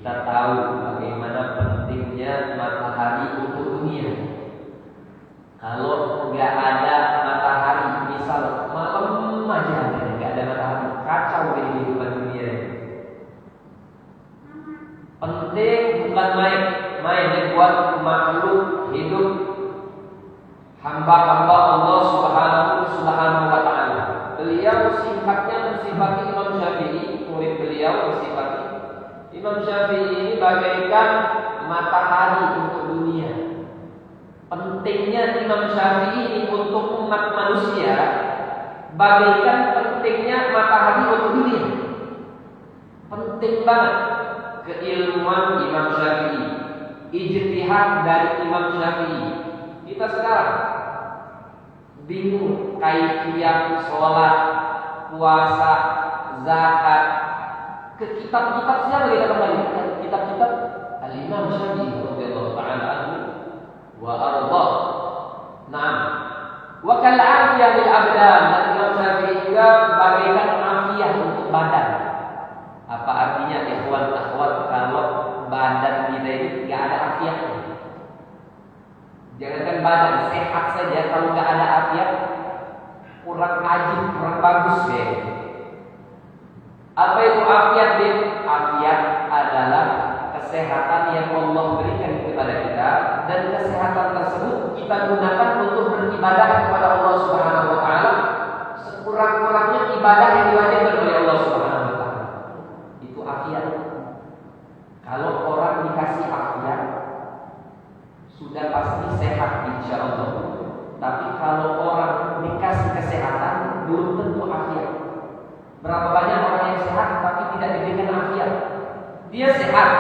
Kita tahu bagaimana pentingnya matahari untuk dunia. Kalau nggak ada matahari, misal malam aja nggak ada matahari, kacau ini kehidupan dunia. Penting bukan main buat makhluk hidup, hamba-hamba Allah Subhanahu wa Ta'ala. Beliau sifatnya mensifati Imam Syafi'i, murid beliau mensifati Imam Syafi'i ini bagaikan matahari untuk dunia. Pentingnya Imam Syafi'i ini untuk umat manusia bagaikan pentingnya matahari untuk dunia. Penting banget keilmuan Imam Syafi'i, ijtihad dari Imam Syafi'i. Kita sekarang bingung kaifiyah sholat, puasa, zakat. Ke kitab-kitab siapa kita kembali? Kitab-kitab Al-Imam Syafi'i radhiyallahu ta'ala anhu wa arda. Naam. Wa kal afiyah lil abdan. Imam Syafi'i juga bagaikan afiyah untuk badan. Apa artinya ikhwan akhwat kalau badan kita ini enggak ada afiyahnya? Jangankan badan, sehat saja kalau enggak ada afiat kurang ajib, kurang bagus deh. Apa itu afiat deh? Afiat adalah kesehatan yang Allah berikan kepada kita, dan kesehatan tersebut kita gunakan untuk beribadah kepada Allah Subhanahu wa Ta'ala sekurang-kurangnya ibadah yang diwajibkan oleh Allah Subhanahu wa Ta'ala. Itu afiat. Kalau orang dikasih afiat sudah pasti sehat insya Allah. Tapi kalau orang dikasih kesehatan belum tentu afiat. Berapa banyak orang yang sehat tapi tidak diberikan afiat. Dia sehat,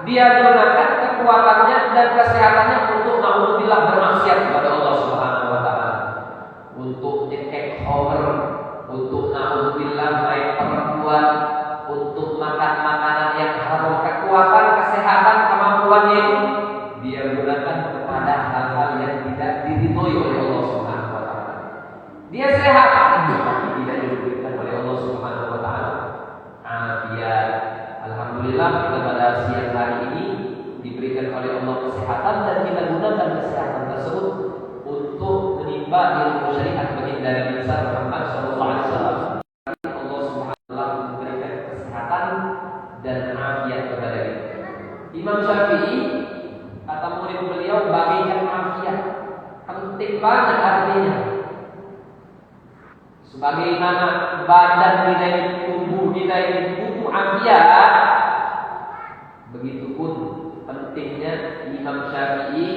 dia gunakan kekuatannya dan kesehatannya untuk naudzubillah bermaksiat kepada Allah Subhanahu wa Ta'ala, untuk nyekek homer, untuk naudzubillah main perempuan, untuk makan makanan yang haram. Kekuatan, kesehatan, kemampuannya itu dia gunakan kepada hal-hal yang tidak diridhoi oleh Allah Subhanahu wa Ta'ala. Dia sehat tapi tidak diberikan oleh Allah Subhanahu wa Ta'ala afiat. Alhamdulillah kita pada siang hari ini diberikan oleh Allah kesehatan, dan kita gunakan kesehatan tersebut untuk menimba ilmu syariat baginda Nabi Muhammad sallallahu alaihi wasallam. Allah Subhanahu wa Ta'ala memberikan kesehatan dan afiat kepada kita. Imam Syafi'i kata murid beliau bagaikan afiat. Penting banget artinya. Sebagaimana badan kita ini, tubuh kita ini butuh afiat, begitupun pentingnya Imam Syafi'i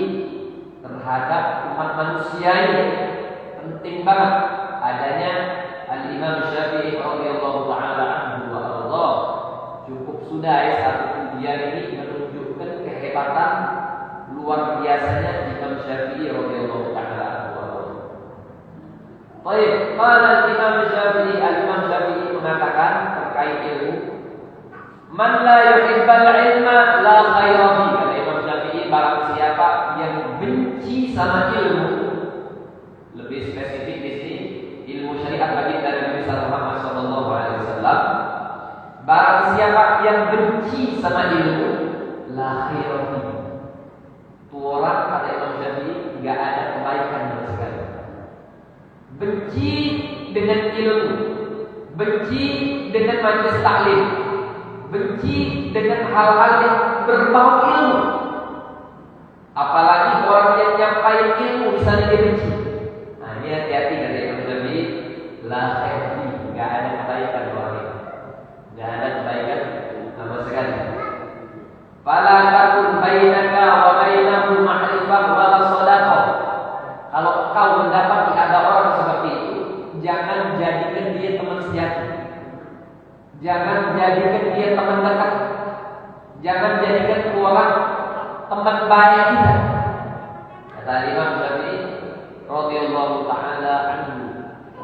terhadap umat manusia ini. Penting banget adanya Al-Imam Syafi'i radhiyallahu ta'ala anhu wa Allah. Cukup sudah satu pujian ini menunjukkan kehebatan luar biasanya Imam Syafi'i radhiyallahu ta'ala anhu. Baik, qala Imam Syafi'i, Imam Syafi'i mengatakan terkait ilmu, man la yuhibbal ilma la khaira fi. Kata Imam Syafi'i, barang siapa yang benci sama ilmu, lebih spesifik di sini ilmu syariat baginda Nabi Muhammad sallallahu alaihi wasallam, barang siapa yang benci sama ilmu, la khaira fi. Tu orang, kata Imam Syafi'i, enggak ada kebaikan sama sekali. Benci dengan ilmu, benci dengan majelis taklim, benci dengan hal-hal yang berbau ilmu. Apalagi orang yang nyampaikan ilmu misalnya dia benci. Nah, ini hati-hati kata Imam Syafi'i, la khair, enggak ada kebaikan orang ini. Enggak ada kebaikan sama sekali. Fala takun bainaka wa bainahu ma'rifah wala shadaqah. Kalau kau mendapati ada orang seperti itu, jangan jadikan dia teman sejati, jangan jadikan dia teman dekat, jangan jadikan orang teman baik kita. Kata Imam Syafi'i radhiyallahu ta'ala anhu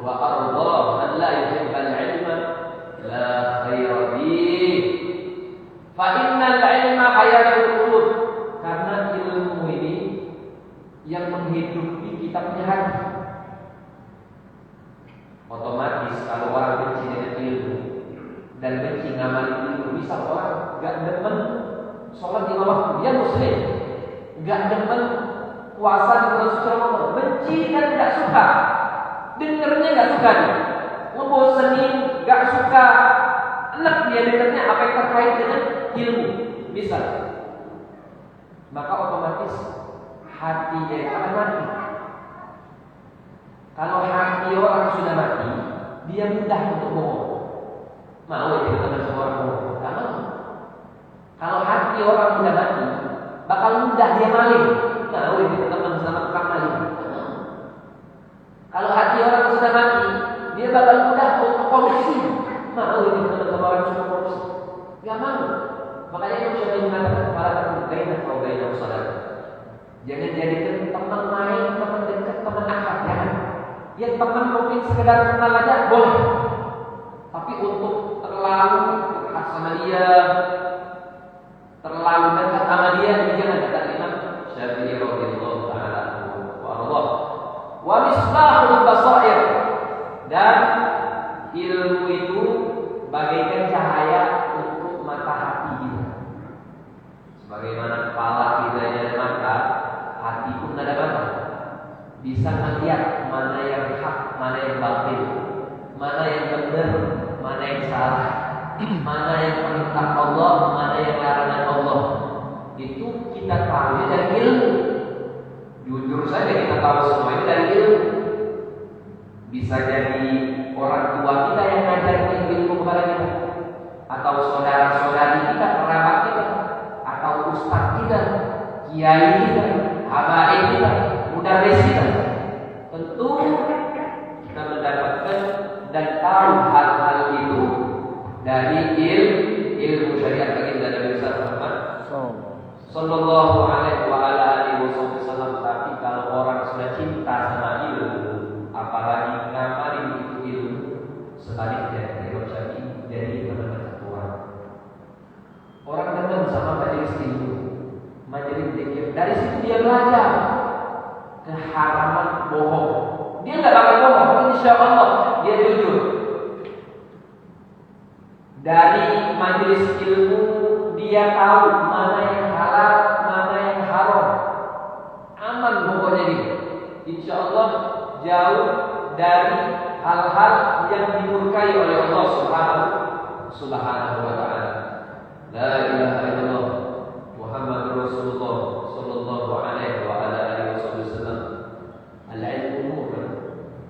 wa arda, man la yuhibbal ilma la khaira fihi, fa innal ilma hayatul qulub. Karena ilmu ini yang menghidupi kita punya hati. Otomatis kalau orang benci dengan ilmu dan benci ngamal ilmu, bisa orang gak demen sholat di waktu, dia muslim, nggak demen puasa di bulan suci Ramadan, benci dan nggak suka, dengernya nggak suka dia, ngebosenin, nggak suka, enak dia dengernya apa yang terkait dengan ilmu, bisa, maka otomatis hatinya akan mati. Kalau hati orang sudah mati, dia mudah untuk bohong. Mau jadi teman sama orang bohong? Gak mau. Kalau hati orang sudah mati, bakal mudah dia maling. Mau jadi teman sama tukang maling? Kalau hati orang sudah mati, dia bakal mudah untuk korupsi. Mau jadi teman sama orang suka korupsi? Gak mau. Makanya Imam Syafi'i mengatakan para terbaik atau baik saudara. Jangan jadikan teman main, teman dekat, teman akrab, jangan. Ya teman mungkin sekedar kenal aja boleh, tapi untuk terlalu dekat sama dia, terlalu dekat sama dia, jangan. Kata Imam Syafi'i radhiyallahu taala anhu. Wa misbahul basair, dan ilmu itu bagaikan cahaya untuk mata hati kita. Sebagaimana kepala kita ada mata, hati pun ada mata. Bisa melihat mana yang hak, mana yang batil, mana yang benar, mana yang salah, mana yang perintah Allah, mana yang larangan Allah. Itu kita tahu dari ilmu. Jujur saja kita tahu semua itu dari ilmu. Bisa jadi orang tua kita yang ngajarin ilmu kepada kita, atau saudara-saudari kita, kerabat kita, atau ustaz kita, kiai kita, habaib kita, mudarris kita. Tentu kita mendapatkan dan tahu hal-hal itu dari ilmu syariat baginda Nabi Muhammad sallallahu alaihi wa ala alihi wasallam. Tapi kalau orang sudah cinta sama ilmu, apalagi ngamalin itu ilmu, sebaliknya Imam Syafi'i jadi teman ketua. Orang datang sama majelis ilmu, majelis zikir, dari situ dia belajar keharaman bohong. Dia nggak bakal bohong, insya Allah dia jujur. Dari majelis ilmu dia tahu mana yang halal, mana yang haram. Aman pokoknya gitu. Insya Allah jauh dari hal-hal yang dimurkai oleh Allah Subhanahu wa taala. La ilaha illallah Muhammadur Rasulullah sallallahu alaihi wa ala alihi wasallam. Al-ilmu nur.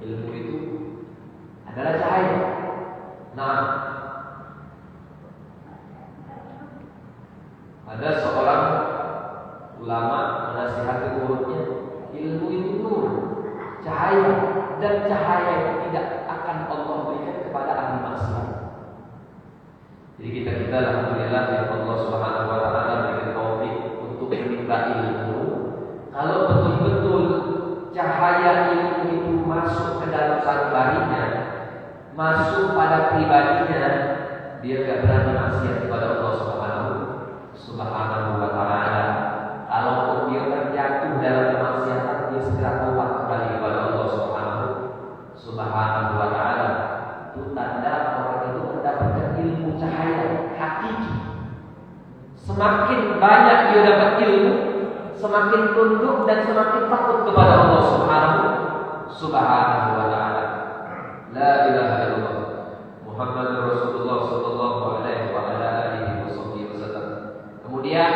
Ilmu itu adalah cahaya. Nah, ada seorang ulama menasihati muridnya, ilmu itu nur, cahaya, dan cahaya itu tidak akan Allah berikan kepada ahli maksiat. Jadi kita alhamdulillah ya Allah Subhanahu wa taala berikan taufik untuk menimba ilmu. Kalau betul-betul cahaya ilmu itu masuk ke dalam sanubarinya, masuk pada pribadinya, dia tidak berani maksiat kepada Allah Subhanahu wa taala. Kalau dia terjatuh dalam kemaksiatan, dia segera taubat kembali kepada Allah Subhanahu wa taala. Itu tanda orang itu mendapatkan ilmu cahaya hakiki. Semakin banyak dia dapat ilmu, semakin tunduk dan semakin takut kepada Allah Subhanahu wa taala. La ilaha illallah Muhammadur Rasulullah sallallahu alaihi wa ala alihi wasallam. Kemudian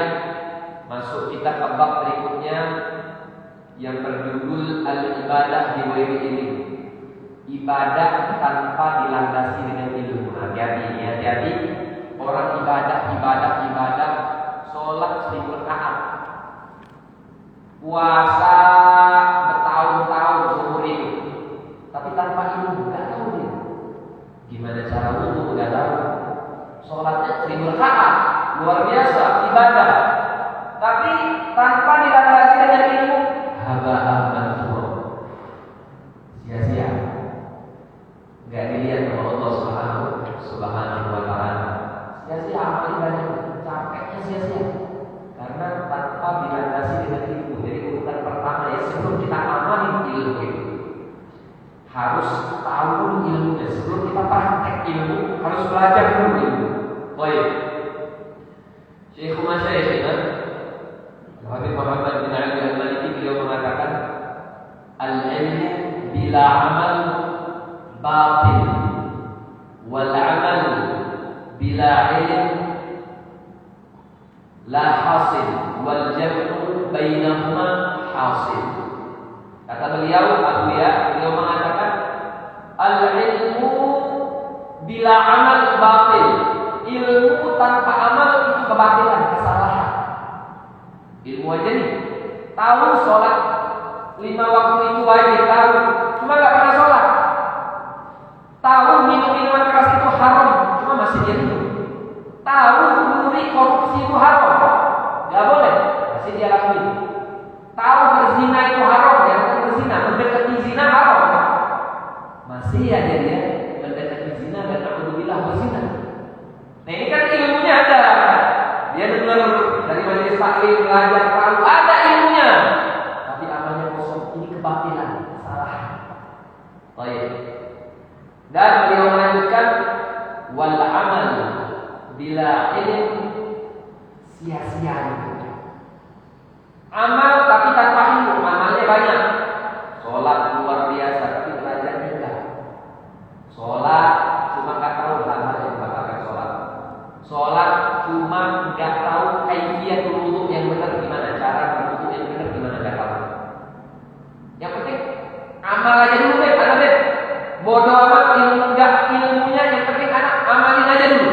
masuk kita ke bab berikutnya yang berjudul al-ibadah di ghairi ilmi. Ibadah tanpa dilandasi dengan ilmu. Hati-hati. Orang ibadah, sholat 1000 rakaat, puasa bertahun-tahun seumur hidup, tapi tanpa ilmu, nggak tahu dia gimana cara wudu, nggak tahu. Sholatnya 1000 rakaat, luar biasa ibadah, tapi tanpa dilandasi dengan ilmu, haba'an mansura, sia-sia, nggak dilihat oleh Allah Subhanahu wa taala. Sia-sia amal ibadah, capeknya sia-sia, karena tanpa dilandasi dengan ilmu. Jadi urutan pertama ya, sebelum kita amalin ilmu itu, harus tahu ilmunya. Sebelum kita praktek ilmu, harus belajar dulu ilmu. Baik. Syekh Masyayikhina Habib Muhammad bin Ali Al-Maliki beliau mengatakan al-ilmu bila amal batil wal amal bila ilm la hasil wal jam'u bainahuma hasil. Kata beliau beliau mengatakan al-ilmu bila amal batil, ilmu tanpa amal itu kebatilan, kesalahan. Ilmu aja nih, tahu sholat 5 waktu itu wajib, tahu, cuma nggak pernah sholat. Tahu minum minuman keras itu haram, cuma masih dia minum. Tahu mencuri korupsi itu haram, nggak boleh, masih dia lakuin. Tahu berzina itu haram, jangan berzina, mendekati zina haram, masih aja dia mendekati zina dan alhamdulillah berzina. Nah ini kan ilmunya ada, dia dengar dari majelis taklim belajar tahu ada ilmunya, tapi amalnya kosong, ini kebatilan, salah. Baik. Dan beliau melanjutkan wal amal bila ilm sia-sia itu. Amal tapi tanpa ilmu, amalnya banyak. Sholat luar biasa tapi belajarnya enggak. Sholat cuma nggak tahu hal-hal yang membatalkan sholat. Sholat cuma nggak tahu kaifiat wudu yang benar gimana, cara wudu yang benar gimana cara. Yang penting amal aja dulu deh, anak deh. Bodoh amat ilmu enggak ilmunya, yang penting anak amalin aja dulu.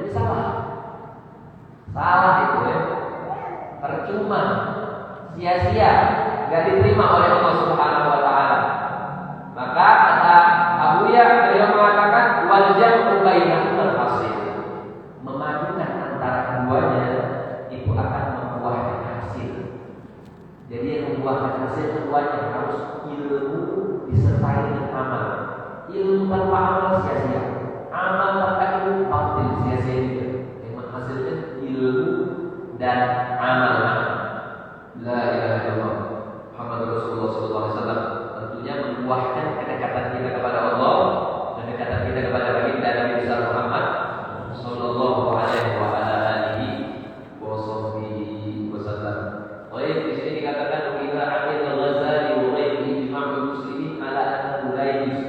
Ini salah. Salah itu ya. Percuma, sia-sia, nggak diterima oleh Allah Subhanahu wa taala. Maka kata Abu Ya beliau mengatakan wal jam'u bainahuma hasil. Memadukan antara keduanya itu akan membuahkan hasil. Jadi yang membuahkan hasil keduanya harus ilmu disertai dengan amal. Ilmu tanpa amal sia-sia. Amal tanpa ilmu batil sia-sia juga. Yang menghasilkan ilmu dan amal. La ilaha illallah Muhammad Rasulullah sallallahu alaihi wasallam. Tentunya membuahkan kedekatan kita kepada Allah dan kedekatan kita kepada baginda Nabi besar Muhammad sallallahu alaihi wa ala alihi wa sahbihi wasallam. Baik, di sini dikatakan bila Ahmad Al-Ghazali wa ghairihi ijma'ul muslimin ala annahu la yajuz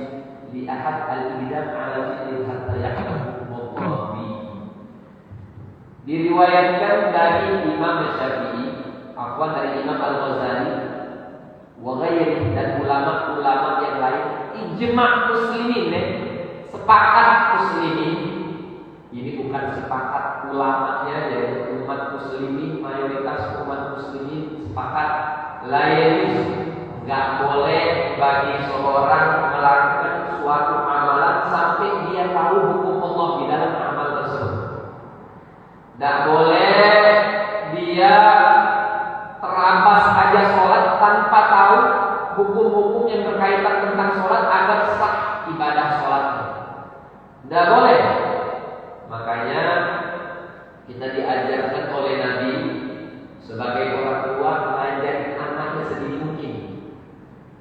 li ahad al-idam ala fi'lin hatta yahkum mudhabi. Diriwayatkan dari Imam Syafi'i, afwan dari Imam Al-Ghazali wa ghairihi dan ulama-ulama yang lain, ijma' muslimin, sepakat muslimin. Ini bukan sepakat ulamanya, yaitu umat muslimin, mayoritas umat muslimin sepakat la yajuz, enggak boleh bagi seorang melakukan suatu amalan sampai dia tahu hukum Allah di dalam amal tersebut. Tidak boleh dia terabas aja sholat tanpa tahu hukum-hukum yang berkaitan tentang sholat agar sah ibadah sholatnya. Tidak boleh. Makanya kita diajarkan oleh Nabi sebagai orang tua mengajari anaknya sedini mungkin.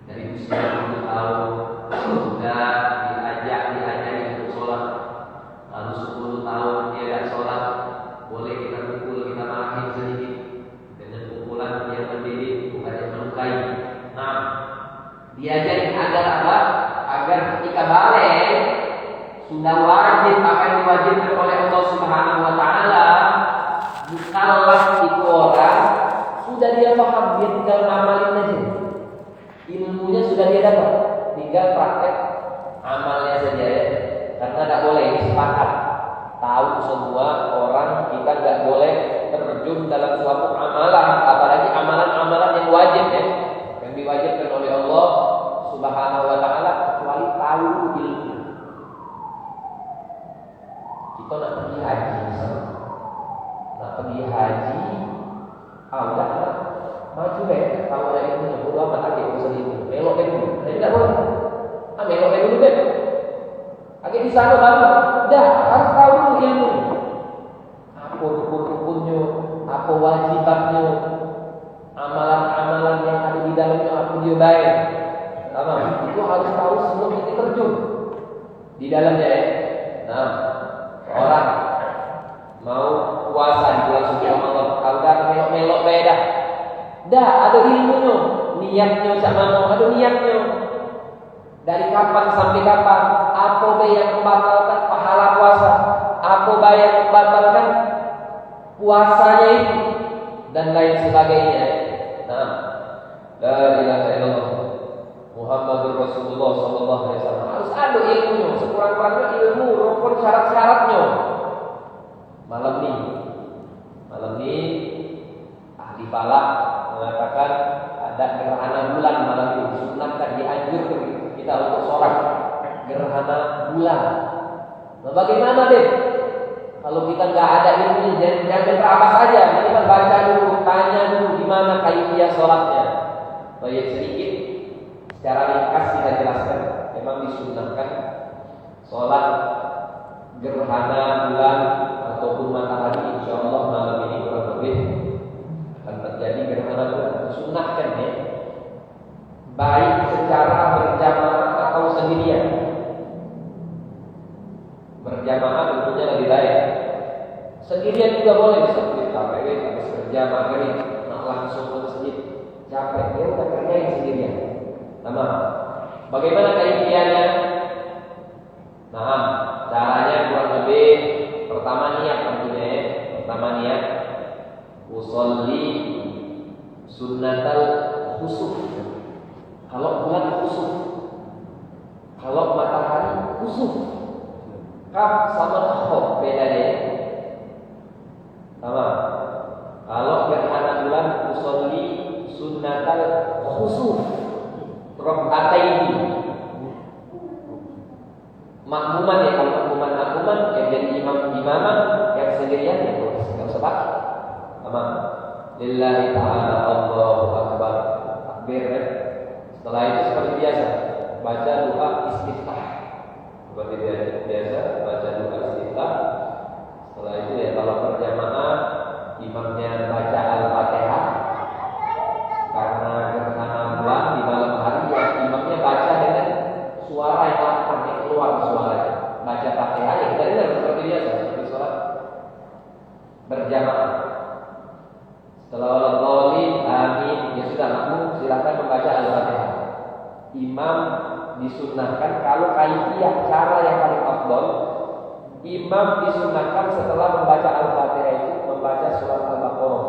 Dari usia 10 tahun sudah diajari untuk sholat. Lalu 10 tahun dia tidak sholat, boleh kita pukul, kita marahin sedikit dengan pukulan yang mendidik, bukan yang melukai. Nah, diajari agar apa? Agar ketika balik sudah wajib apa yang diwajibkan oleh Allah Subhanahu wa taala, mukallaf itu orang sudah dia paham, dia tinggal ngamalin aja. Ilmunya sudah dia dapat, tinggal praktek amalnya saja ya. Karena tidak boleh, ini sepakat. Tahu semua orang kita nggak boleh terjun dalam suatu amalan, apalagi amalan-amalan yang wajib ya, yang diwajibkan oleh Allah Subhanahu wa taala, kecuali tahu ilmu. Kita nak pergi haji misalnya, nak pergi haji, udah maju deh, tahu ada ilmunya, bodoh amat lagi urusan itu, melok dulu, tapi tidak boleh, melok dulu deh, lagi di sana baru, dah harus tahu dulu ilmu, apa rukun-rukunnya, apa wajibannya, amalan-amalan yang ada di dalamnya, apa dia baik, itu harus tahu sebelum kita terjun di dalamnya ya. Nah, orang mau puasa di bulan suci Ramadan. Kalau dah melok-melok beda. Dah ada ilmunya, niatnya sama ada niatnya. Dari kapan sampai kapan? Apa yang membatalkan pahala puasa? Apa yang membatalkan puasanya itu dan lain sebagainya. Nah, la ilaha illallah Muhammadur Rasulullah sallallahu alaihi wasallam. Harus ada ilmunya, sekurang-kurangnya ilmu rukun syarat-syaratnya. Malam ini ahli falak mengatakan ada gerhana bulan malam ini, disunahkan, dianjurkan kita untuk sholat gerhana bulan. Nah, bagaimana deh? Kalau kita nggak ada ilmu, jangan terabas saja. Kita baca dulu, tanya dulu di mana kaifiah sholatnya. Baik sedikit, secara ringkas kita jelaskan. Memang disunahkan sholat gerhana bulan ataupun matahari. Insya Allah malam ini kurang lebih akan terjadi gerhana bulan. Disunahkan ya, baik secara berjamaah atau sendirian. Berjamaah tentunya lebih baik. Sendirian juga boleh, bisa capek habis kerja maghrib, nak langsung ke masjid, capek dia udah kerjain sendirian. Sama. Bagaimana kaifiahnya? Nah, caranya kurang lebih pertama niat tentunya ya. Pertama niat usolli sunnatal khusuf. Kalau bulan khusuf, kalau matahari khusuf. Kaf sama khuf bedanya. Sama. Kalau gerhana bulan usolli sunnatal khusuf raka'ataini. Makmuman ya, kalau makmuman yang jadi imaman yang sendirian ya enggak usah pakai. Sama. Lillahi ta'ala Allahu akbar. Takbir ya. Setelah itu seperti biasa baca doa istiftah. Seperti biasa baca doa istiftah. Setelah itu ya kalau berjamaah imamnya baca Al-Fatihah. Karena gerhana bulan di malam hari ya imamnya baca dengan suara yang lantang, yang keluar suaranya. Baca Fatihah ya kita dengar seperti biasa seperti sholat berjamaah. Setelah waladhdallin amin ya sudah makmum silakan membaca Al-Fatihah. Imam disunnahkan kalau kaifiah cara yang paling afdal, imam disunnahkan setelah membaca Al-Fatihah itu membaca surat Al-Baqarah.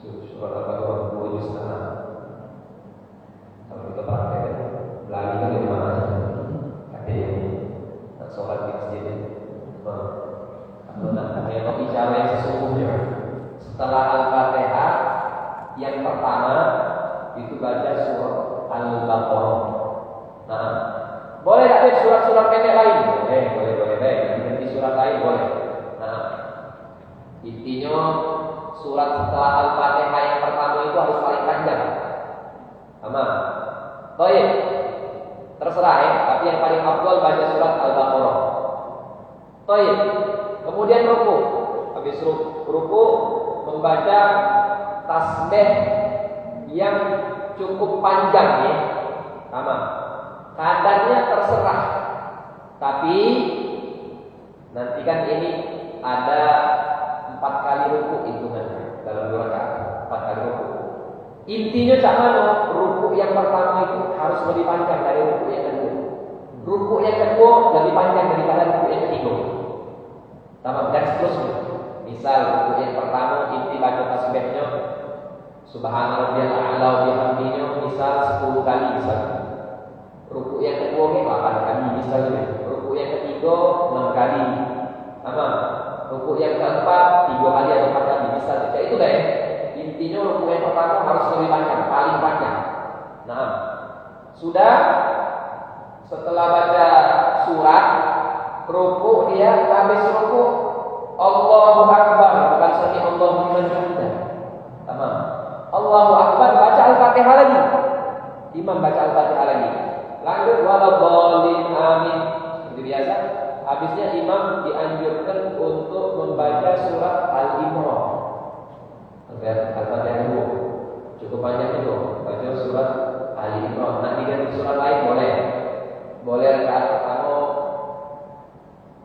Surat Al-Baqarah 2 juz setengah. Kalau kita pakai lari kan di mana aja. Katanya nak sholat di masjid. Kalau nak kayak bicara yang sesungguhnya setelah Al-Fatihah yang pertama itu baca surat Al-Baqarah. Nah, boleh tak surat-surat pendek lain? Boleh. Ganti surat lain boleh. Nah, intinya surat setelah Al-Fatihah yang pertama itu harus paling panjang. Sama. Baik. Terserah ya, tapi yang paling afdal baca surat Al-Baqarah. Baik. Kemudian ruku. Habis ruku membaca tasbih yang cukup panjang ya. Sama. Kadarnya terserah. Tapi nanti kan ini ada 4 kali ruku hitungannya dalam 2 rakaat, 4 kali ruku. Intinya sama ruku yang pertama itu harus lebih panjang dari ruku yang kedua. Ruku yang kedua lebih panjang daripada ruku yang ketiga. Sama dan seterusnya. Misal ruku yang pertama inti baca tasbihnya Subhanarabbiyal a'la wa bihamdihi misal 10 kali misalnya. Ruku yang kedua 8 kali misalnya. Ruku yang ketiga 6 kali. Sama. Ruku yang keempat 3 kali atau 4 kali misalnya. Jadi itu deh. Intinya ruku yang pertama harus lebih panjang, paling panjang. Nah, sudah setelah baca surat ruku dia habis ruku Allahu Akbar, bukan sami Allahu liman hamidah. Tamam. Allahu Akbar, baca Al-Fatihah lagi. Imam baca Al-Fatihah lagi. Lanjut waladhdallin amin. Seperti biasa. Habisnya imam dianjurkan untuk membaca surat Al-Imran. Al-Fatihah dulu. Cukup panjang itu. Baca surat Al-Imran. Nanti ganti surat lain boleh. Boleh rakaat pertama.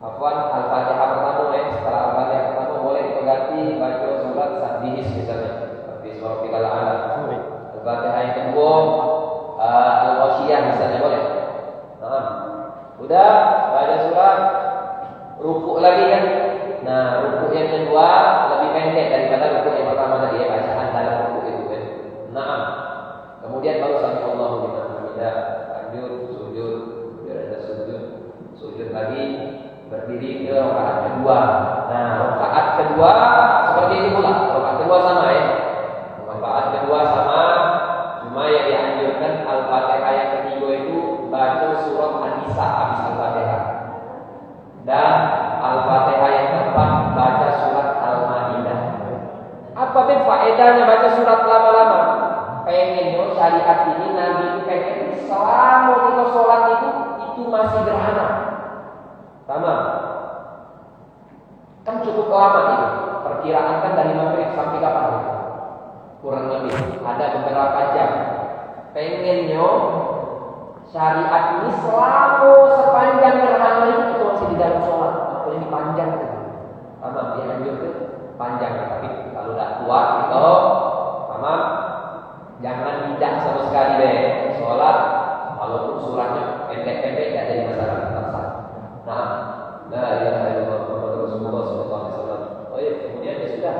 Afwan Al-Fatihah pertama setelah Al-Fatihah pertama tadi baca surat Sabdihis misalnya, seperti surah Al-A'la. Al-Fatihah yang kedua Al-Ghasyiyah misalnya boleh. Nah, udah baca surat rukuk lagi kan. Nah, rukuk yang kedua lebih pendek daripada rukuk yang pertama tadi ya, bacaan dalam rukuk itu kan. Nah, kemudian baru sami Allahu liman hamidah, lanjut sujud, biar ada sujud lagi, berdiri ke rakaat kedua. Nah, rakaat kedua seperti itu pula. Rakaat kedua sama ya. Rakaat kedua sama, cuma yang dianjurkan Al-Fatihah yang ketiga itu baca surat An-Nisa habis Al-Fatihah. Dan Al-Fatihah yang keempat baca surat Al-Maidah. Apa faedahnya baca surat lama-lama? Pengennya syariat ini Nabi itu pengen selama kita sholat itu masih gerhana. Sama. Kan cukup lama itu. Perkiraan kan dari maghrib sampai kapan? Kurang lebih ada beberapa jam. Pengennya syariat ini selalu sepanjang gerhana itu masih di dalam sholat. Apa yang dipanjang itu? Sama, dia lanjut ke panjang. Tapi kalau udah kuat itu, sama, jangan tidak sama sekali deh sholat. Walaupun suratnya pendek-pendek tidak jadi masalah. Nah, la ilaha illallah Muhammadur Rasulullah sallallahu alaihi wasallam. Oh iya, kemudian ya sudah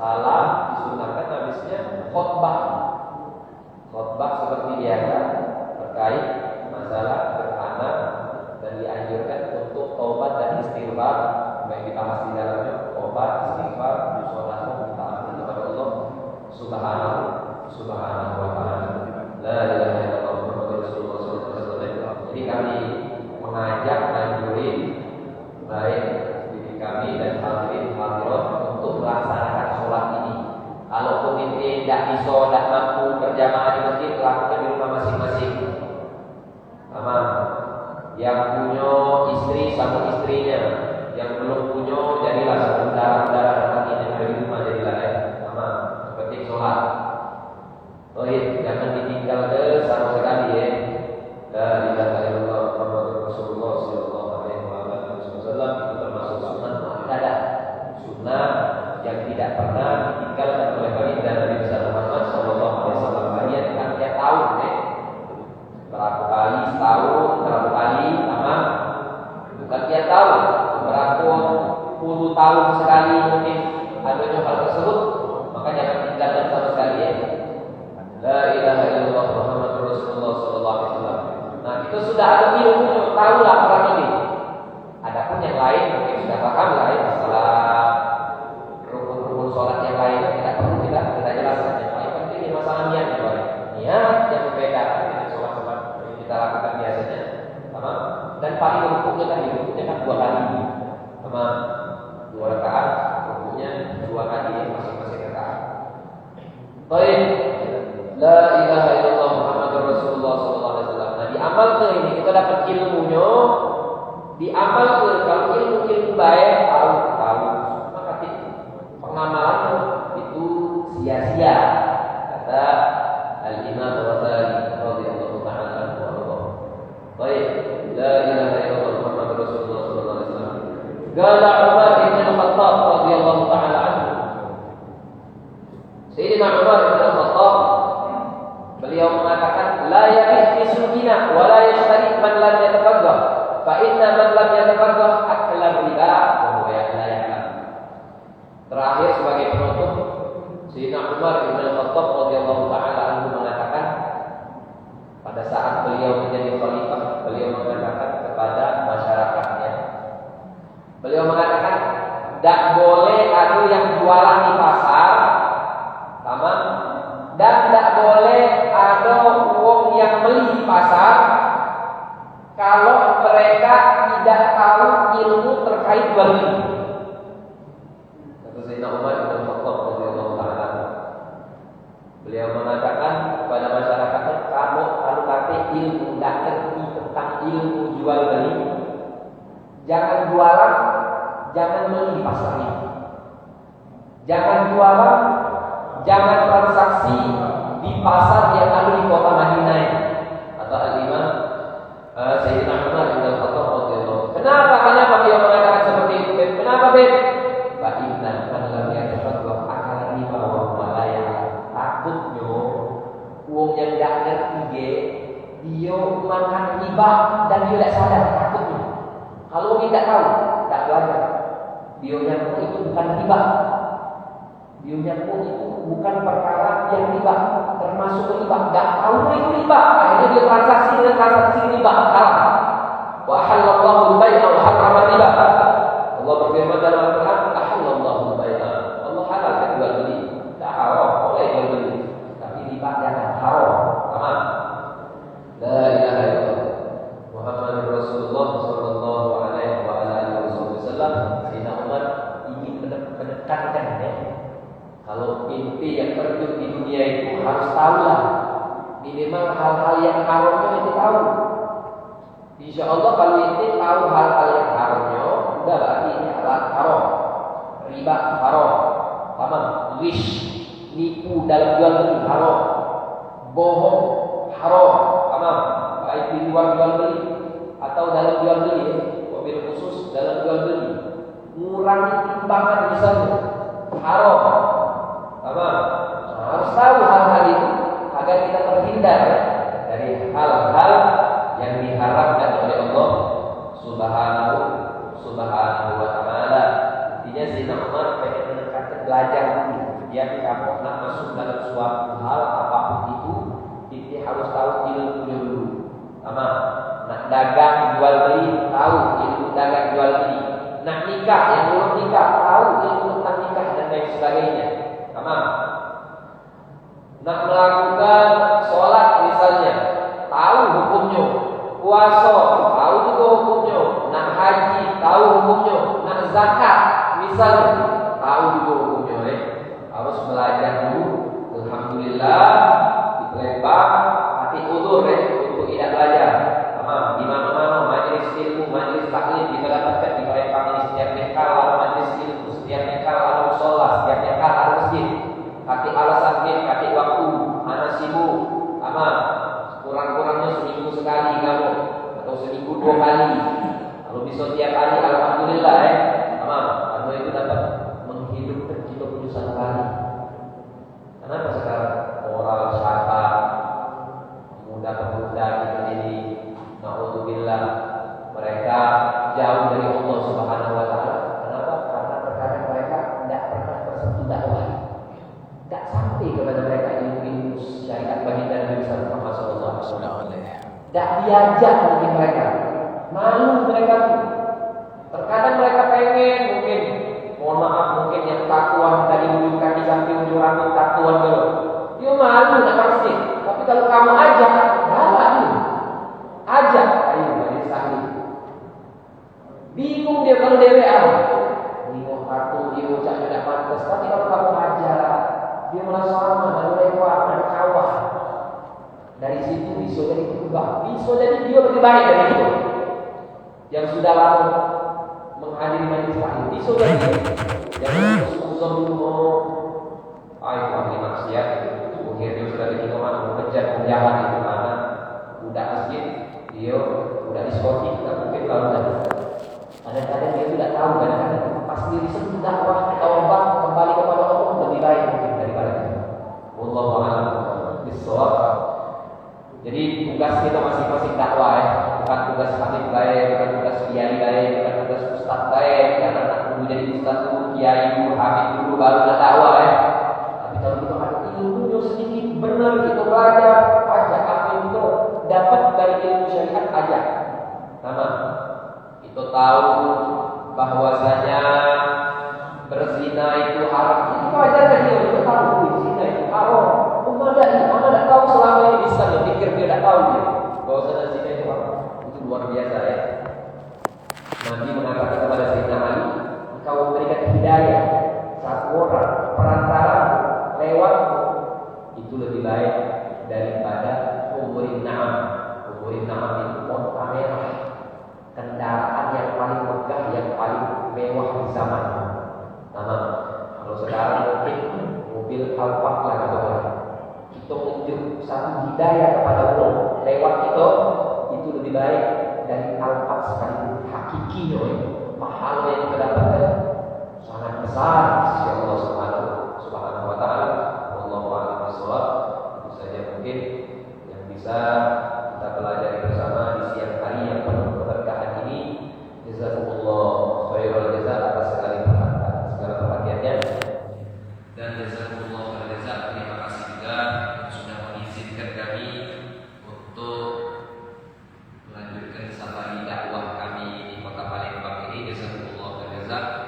salam disunahkan habisnya khutbah. Khutbah seperti biasa terkait masalah gerhana dan dianjurkan untuk taubat dan istighfar. Baik dibahas di dalamnya taubat, istighfar, musyawarah minta ampun kepada Allah Subhanahu wa taala. La ilaha illallah Muhammadur Rasulullah sallallahu alaihi wasallam. Jadi kami mengajak anjurin baik diri kami dan hadirin hadirat untuk melaksanakan sholat ini. Kalaupun ini tidak bisa, tidak mampu berjamaah di masjid, lakukan di rumah masing-masing. Sama. Yang punya istri sama istrinya, yang belum punya jadilah saudara-saudara datang yang ada di rumah jadilah ya. Sama. Seperti sholat. Oh iya, jangan ditinggal sama sekali ya. La ilaha illallah Muhammadur Rasulullah sallallahu alaihi wasallam itu termasuk sunnah muakkadah. Sunnah yang tidak pernah ditinggalkan oleh baginda Nabi Muhammad sallallahu alaihi wasallam. Kalian kan tiap tahun berapa kali setahun, berapa kali sama bukan tiap tahun, berapa puluh tahun sekali mungkin adanya hal tersebut, maka jangan tinggalkan sama sekali ya. La ilaha illallah Muhammadur Rasulullah sallallahu alaihi wasallam. Nah, itu sudah ada ilmu, tahulah kurang lebih. Adapun yang lain mungkin sudah paham lah ya masalah rukun-rukun sholat yang lain tidak perlu kita jelaskan. Yang paling penting ini masalah niat ya, niat yang membedakan dengan sholat-sholat yang kita lakukan biasanya, sama. Dan paling rukunnya kan dua kali, sama 2 rakaat, rukunnya 2 kali masing-masing rakaat. Baik, la ilaha illallah Muhammadur Rasulullah sallallahu alaihi wasallam. Nah, diamal ke ini kita dapat ilmunya. Diamal ke kalau ilmu baik tahu maka pengamalan itu sia-sia kata Al-Imam Ghazali radhiyallahu ta'ala anhu. Baik, la ilaha illallah Muhammadur Rasulullah sallallahu alaihi wasallam. Qala Umar bin Khattab radhiyallahu ta'ala anhu. Sayyidina Umar bin Khattab beliau mengatakan la yaqis sudina wa la yashtari man lam yatafaqah fa inna man lam yatafaqah akla riba wa huwa ya'lam. Terakhir sebagai penutup Sayyidina Umar bin Khattab radhiyallahu taala anhu mengatakan pada saat beliau menjadi khalifah, beliau mengatakan kepada masyarakatnya, beliau mengatakan tidak boleh ada yang jualan di pasar, sama, dan tidak boleh ada uang yang beli di pasar kalau mereka tidak tahu ilmu terkait jual beli. Kata Sayyidina Umar bin Khattab radhiyallahu taala, beliau mengatakan kepada masyarakatnya, kalau kata ilmu tidak ngerti tentang ilmu jual beli, jangan jualan, jangan beli di pasar ini. Jangan jualan, jangan transaksi di pasar yang ada di kota Madinah. Atau Al-Imam Sayyidina Umar bin Khattab radhiyallahu. Kenapa dia mengatakan seperti itu? Kenapa, Ben? Fa inna man lam yatafaqah yang tidak ngerti dia makan riba dan dia tidak sadar takutnya. Kalau dia tidak tahu, tidak belajar, dia nyampur itu bukan riba. Dia nyampur itu bukan perkara yang riba, termasuk riba. Tidak tahu itu riba, akhirnya dia transaksi dengan transaksi riba haram. Wa halallahu al-bai'a wa harrama riba. Allah berfirman dalam Al-Quran, ahallallahu al-bai'a. Allah halalkan jual beli, tidak haram, boleh jual beli. Tapi riba jangan haram, aman. La ilaha illallah Muhammadur Rasulullah sallallahu alaihi wa alihi wasallam. Sayyidina Umar ingin menekankan kalau inti yang terjun di dunia itu harus tahulah minimal hal-hal yang haramnya itu tahu. Insya Allah kalau inti tahu hal-hal yang haramnya, udah berarti ini haram. Riba haram, tamam. Wish, nipu dalam jual beli haram, bohong haram, tamam. Baik di luar jual beli atau dalam jual beli, mobil khusus dalam jual beli, ngurangi timbangan misalnya haram. Tamam. Harus tahu hal-hal itu agar kita terhindar dari hal-hal yang diharapkan oleh Allah Subhanahu wa taala. Intinya Sayyidina Umar pengen menekankan belajar dulu. Dia kalau nak masuk dalam suatu hal apapun itu, kita harus tahu ilmunya dulu. Tamam. Nak dagang jual beli, tahu ilmu dagang jual beli. Nak nikah, yang belum nikah, tahu ilmu tentang nikah dan lain sebagainya. Tamam. Nak melakukan sholat misalnya, tahu hukumnya. Puasa, tahu juga hukumnya. Nak haji, tahu hukumnya. Nak zakat misalnya, tahu juga hukumnya. Harus belajar dulu. Alhamdulillah dilempar hati udur untuk tidak belajar. Tamam. Di mana-mana majlis ilmu, majlis taklim kita dapatkan di balai kami. Setiap nekal ada majlis ilmu, setiap nekal ada mushola, setiap nekal ada masjid. Kaki alasan kaki waktu, anak sibuk, aman. Kurang-kurangnya seminggu sekali kamu, atau seminggu 2 kali. Kalau bisa tiap hari, alhamdulillah aman. Karena itu dapat menghidupkan kita putusan kali. Kenapa sekarang moral syata, pemuda-pemuda kita ini, na'udzubillah, mereka jauh dari Allah Subhanahu wa taala. Kenapa? Karena terkadang mereka tidak pernah tersentuh dakwah. Tak sampai kepada mereka ilmu syariat baginda Nabi Muhammad sallallahu alaihi wasallam. Tak diajak mungkin mereka. Malu mereka tuh. Terkadang mereka pengen mungkin, mohon maaf mungkin yang tatuan tadi ujung kaki sampai ujung rambut tatuan dulu. Dia malu nak masjid. Tapi kalau kamu ajak, bawa dia. Ajak, ayo majlis taklim. Bingung dia kalau dia WA. Bingung kartu dia ucap tidak pantas. Tapi kalau kamu ajak, dia merasa aman, ada lewat, ada kawan. Dari situ bisa jadi berubah. Bisa jadi dia lebih baik dari itu. Yang sudah lama menghadiri majlis taklim, bisa jadi. Jangan suzon dulu. Ayo kami maksiat. Mungkin dia sudah ditinggalkan mengejar penjahat itu mana? Budak masjid, dia budak diskotik. Tak mungkin kalau kadang-kadang dia tidak tahu kadang-kadang pas diri sentuh dakwah taubat kembali kepada Allah lebih baik mungkin daripada itu. Wallahu a'lam bishawab. Jadi tugas kita masing-masing dakwah bukan tugas khatib baik, bukan tugas kiai baik, bukan tugas ustaz baik. Karena nak dulu jadi ustaz dulu, kiai dulu, habib dulu baru nak dakwah Tapi kalau kita ada ilmunya sedikit benar kita belajar, ajak apa itu dapat dari ilmu syariat ajak. Nama itu tahu bahwasanya berzina itu haram. Itu wajar kan dia sudah tahu berzina itu haram. Mana tidak tahu selama ini bisa dia pikir dia tidak tahu dia bahwasanya zina itu haram. Itu luar biasa Nabi mengatakan kepada Sayyidina Ali, engkau memberikan hidayah satu orang perantara lewat itu lebih baik daripada umurin na'am. Umurin na'am itu kota merah, kendaraan yang paling megah, yang paling mewah di zaman. Kalau sekarang mungkin mobil Alphard lah atau orang. Kita menunjuk satu hidayah kepada Allah lewat itu lebih baik dari Alphard sekalipun. Hakikinya pahala yang kita dapatkan sangat besar sisi Allah Subhanahu wa taala. Wallahu a'lam bishawab. Itu saja mungkin kita